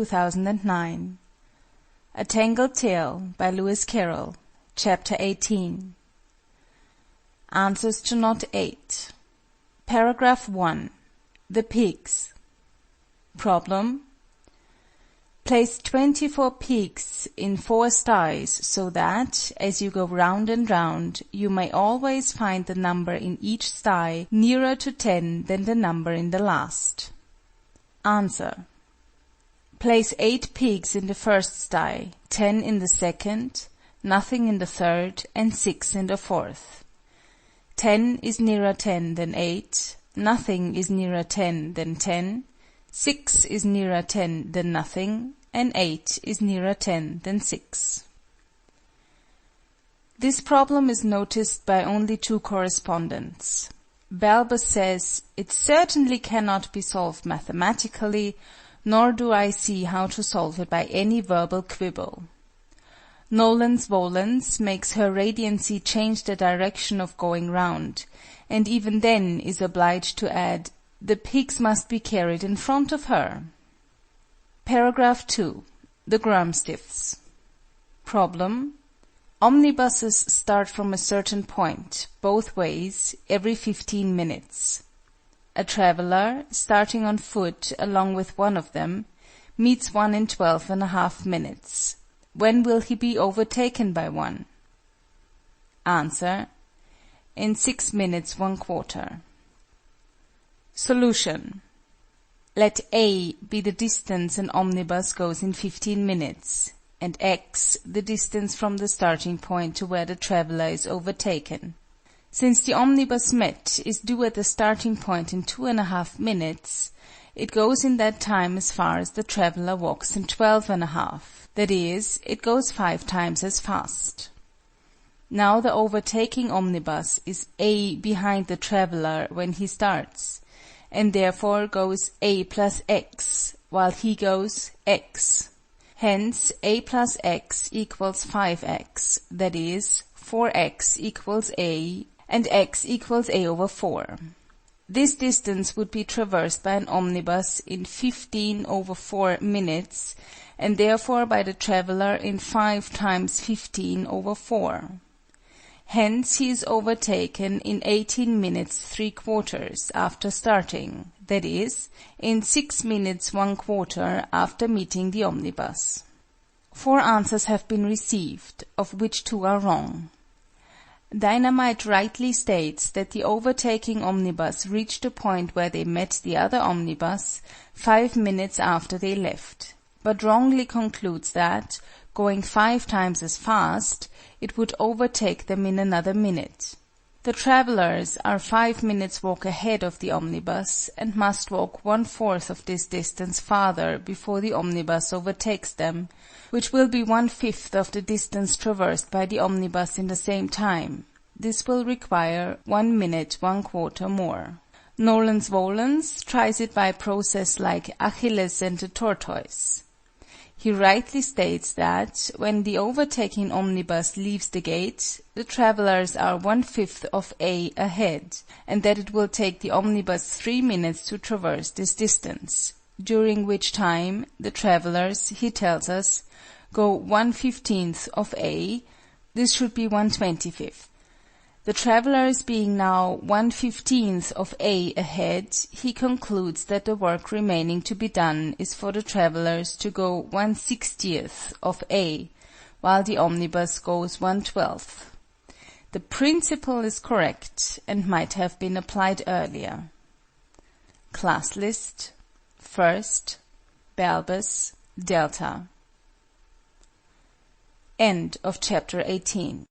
2009. A Tangled Tale by Lewis Carroll. Chapter 18. Answers to Knot 8. Paragraph 1. The pigs. Problem. Place 24 pigs in 4 sties so that, as you go round and round, you may always find the number in each sty nearer to 10 than the number in the last. Answer. Place 8 pigs in the first sty, 10 in the second, nothing in the third, and 6 in the fourth. 10 is nearer 10 than 8, nothing is nearer 10 than 10, 6 is nearer 10 than nothing, and 8 is nearer 10 than 6. This problem is noticed by only 2 correspondents. Balbus says, "It certainly cannot be solved mathematically, nor do I see how to solve it by any verbal quibble." Nolens Volens makes her radiancy change the direction of going round, and even then is obliged to add, "The pigs must be carried in front of her." Paragraph 2. The Grumstiffs. Problem. Omnibuses start from a certain point, both ways, every 15 minutes. A traveler, starting on foot along with one of them, meets one in 12½ minutes. When will he be overtaken by one? Answer. In 6 minutes 1/4. Solution. Let A be the distance an omnibus goes in 15 minutes, and x the distance from the starting point to where the traveler is overtaken. Since the omnibus met is due at the starting point in 2½ minutes, it goes in that time as far as the traveler walks in 12½. That is, it goes 5 times as fast. Now the overtaking omnibus is A behind the traveler when he starts, and therefore goes A plus x, while he goes x. Hence, A plus x equals 5x, that is, 4x equals A, and x equals A over 4. This distance would be traversed by an omnibus in 15/4 minutes, and therefore by the traveler in 5 times 15/4. Hence he is overtaken in 18 minutes 3/4 after starting, that is, in 6 minutes 1/4 after meeting the omnibus. 4 answers have been received, of which 2 are wrong. Dynamite rightly states that the overtaking omnibus reached the point where they met the other omnibus 5 minutes after they left, but wrongly concludes that, going 5 times as fast, it would overtake them in another minute. The travelers are 5 minutes walk ahead of the omnibus, and must walk 1/4 of this distance farther before the omnibus overtakes them, which will be 1/5 of the distance traversed by the omnibus in the same time. This will require 1 minute 1/4 more. Nolens Volens tries it by a process like Achilles and the tortoise. He rightly states that, when the overtaking omnibus leaves the gate, the travelers are 1/5 of A ahead, and that it will take the omnibus 3 minutes to traverse this distance, during which time the travelers, he tells us, go 1/15 of A, this should be 1/25. The travelers being now 1/15 of A ahead, he concludes that the work remaining to be done is for the travelers to go 1/60 of A, while the omnibus goes 1/12. The principle is correct, and might have been applied earlier. Class list. First, Balbus, delta. End of chapter 18.